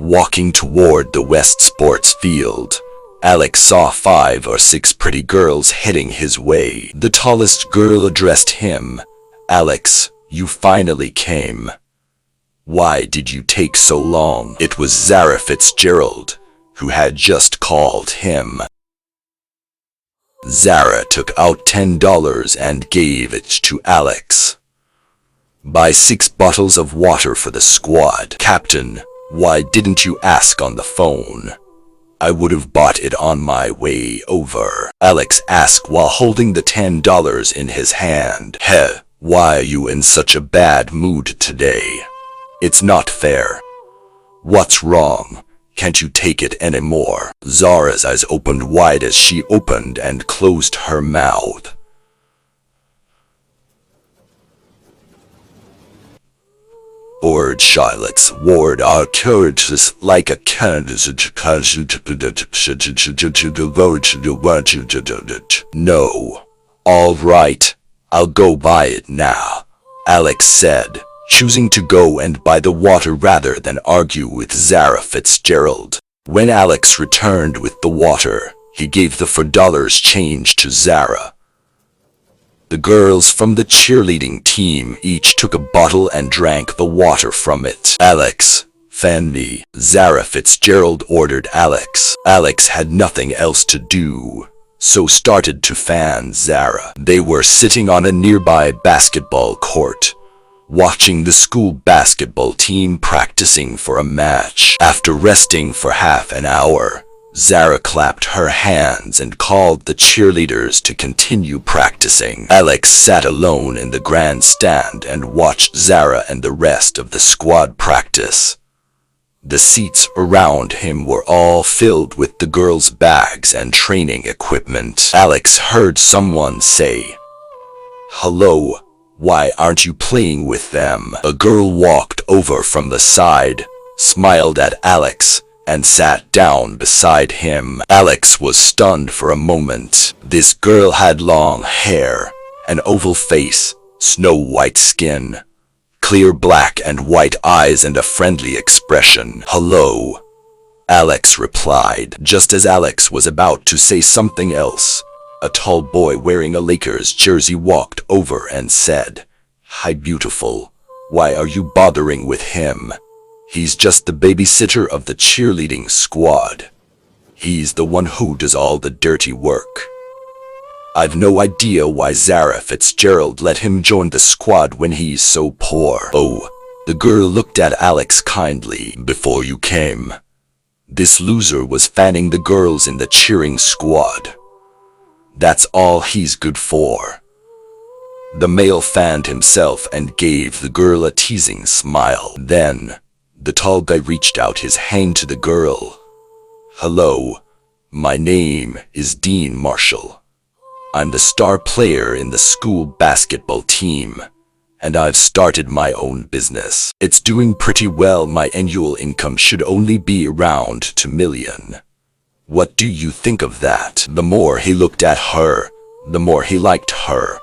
Walking toward the West Sports Field, Alex saw 5 or 6 pretty girls heading his way. The tallest girl addressed him. "Alex, you finally came. Why did you take so long?" It was Zara Fitzgerald, who had just called him. Zara took out $10 and gave it to Alex. "Buy 6 bottles of water for the squad." "Captain, why didn't you ask on the phone? I would have bought it on my way over," Alex asked while holding the $10 in his hand. "Heh, why are you in such a bad mood today? It's not fair. What's wrong? Can't you take it anymore?" Zara's eyes opened wide as she opened and closed her mouth. Bored Charlotte's ward are courageous like a No. All right, I'll go buy it now, Alex said, choosing to go and buy the water rather than argue with Zara Fitzgerald. When Alex returned with the water, he gave the $4 change to Zara. The girls from the cheerleading team each took a bottle and drank the water from it. "Alex, fan me," Zara Fitzgerald ordered Alex. Alex had nothing else to do, so started to fan Zara. They were sitting on a nearby basketball court, watching the school basketball team practicing for a match. After resting for half an hour, Zara clapped her hands and called the cheerleaders to continue practicing. Alex sat alone in the grandstand and watched Zara and the rest of the squad practice. The seats around him were all filled with the girls' bags and training equipment. Alex heard someone say, "Hello, why aren't you playing with them?" A girl walked over from the side, smiled at Alex, and sat down beside him. Alex was stunned for a moment. This girl had long hair, an oval face, snow-white skin, clear black and white eyes and a friendly expression. "Hello," Alex replied. Just as Alex was about to say something else, a tall boy wearing a Lakers jersey walked over and said, "Hi beautiful, why are you bothering with him? He's just the babysitter of the cheerleading squad. He's the one who does all the dirty work." I've no idea why Zara Fitzgerald let him join the squad when he's so poor. "Oh," the girl looked at Alex kindly. "Before you came, this loser was fanning the girls in the cheering squad. That's all he's good for." The male fanned himself and gave the girl a teasing smile. Then, the tall guy reached out his hand to the girl. "Hello, my name is Dean Marshall. I'm the star player in the school basketball team, and I've started my own business. It's doing pretty well. My annual income should only be around $2 million. What do you think of that?" The more he looked at her, the more he liked her.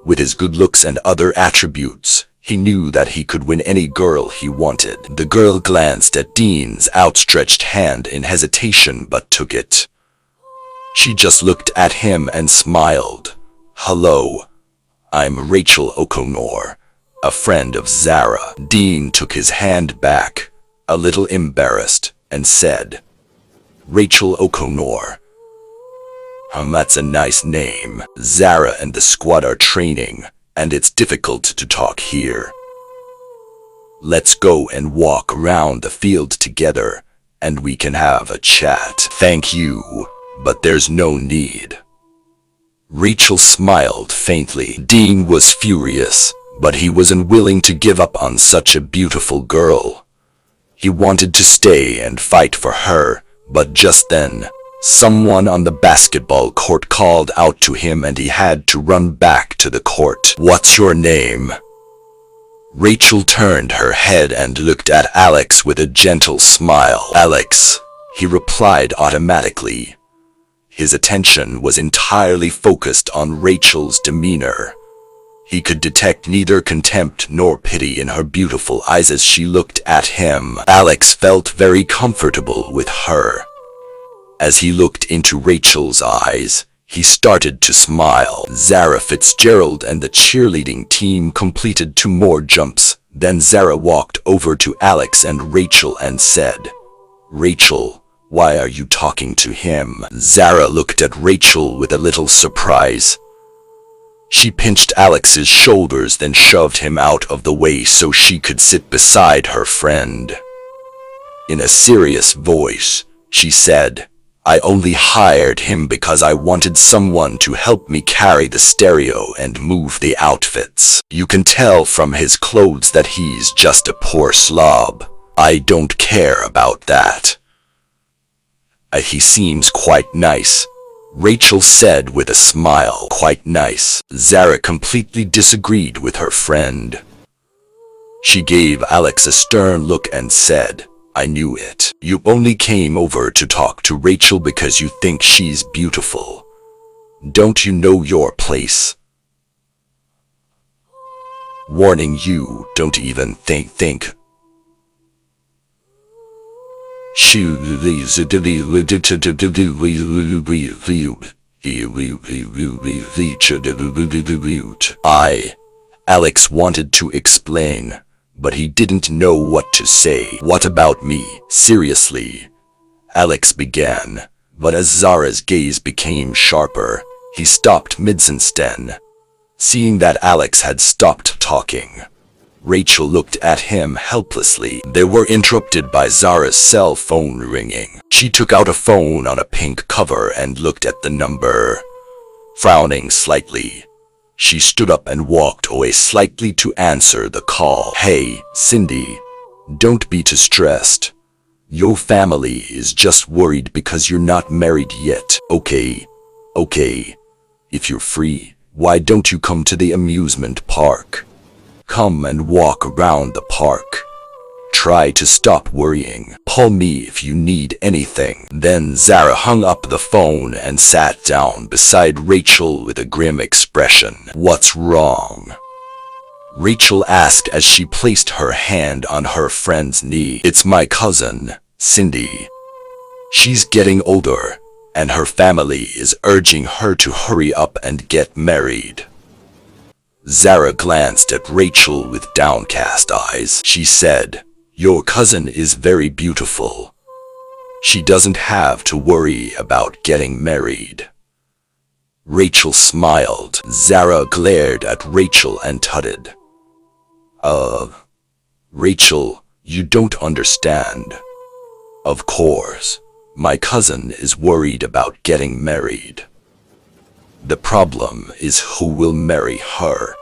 With his good looks and other attributes, he knew that he could win any girl he wanted. The girl glanced at Dean's outstretched hand in hesitation but took it. She just looked at him and smiled. "Hello, I'm Rachel O'Connor, a friend of Zara." Dean took his hand back, a little embarrassed, and said, "Rachel O'Connor. That's a nice name. Zara and the squad are training, and it's difficult to talk here. Let's go and walk around the field together, and we can have a chat." "Thank you, but there's no need." Rachel smiled faintly. Dean was furious, but he was unwilling to give up on such a beautiful girl. He wanted to stay and fight for her, but just then, someone on the basketball court called out to him and he had to run back to the court. "What's your name?" Rachel turned her head and looked at Alex with a gentle smile. "Alex," he replied automatically. His attention was entirely focused on Rachel's demeanor. He could detect neither contempt nor pity in her beautiful eyes as she looked at him. Alex felt very comfortable with her. As he looked into Rachel's eyes, he started to smile. Zara Fitzgerald and the cheerleading team completed 2 more jumps. Then Zara walked over to Alex and Rachel and said, "Rachel, why are you talking to him?" Zara looked at Rachel with a little surprise. She pinched Alex's shoulders, then shoved him out of the way so she could sit beside her friend. In a serious voice, she said, "I only hired him because I wanted someone to help me carry the stereo and move the outfits. You can tell from his clothes that he's just a poor slob. I don't care about that. He seems quite nice," Rachel said with a smile. "Quite nice." Zara completely disagreed with her friend. She gave Alex a stern look and said, "I knew it. You only came over to talk to Rachel because you think she's beautiful. Don't you know your place? Warning, you don't even think. Alex wanted to explain, but he didn't know what to say. "What about me? Seriously?" Alex began, but as Zara's gaze became sharper, he stopped mid-sentence. Seeing that Alex had stopped talking, Rachel looked at him helplessly. They were interrupted by Zara's cell phone ringing. She took out a phone on a pink cover and looked at the number. Frowning slightly, she stood up and walked away slightly to answer the call. "Hey, Cindy, don't be too stressed. Your family is just worried because you're not married yet. Okay. If you're free, why don't you come to the amusement park? Come and walk around the park. Try to stop worrying. Call me if you need anything." Then Zara hung up the phone and sat down beside Rachel with a grim expression. "What's wrong?" Rachel asked as she placed her hand on her friend's knee. "It's my cousin, Cindy. She's getting older, and her family is urging her to hurry up and get married." Zara glanced at Rachel with downcast eyes. She said, "Your cousin is very beautiful. She doesn't have to worry about getting married." Rachel smiled. Zara glared at Rachel and tutted. Rachel, you don't understand. Of course, my cousin is worried about getting married. The problem is who will marry her.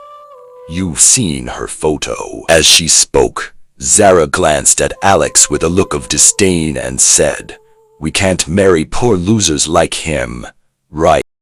You've seen her photo." As she spoke, Zara glanced at Alex with a look of disdain and said, "We can't marry poor losers like him, right?"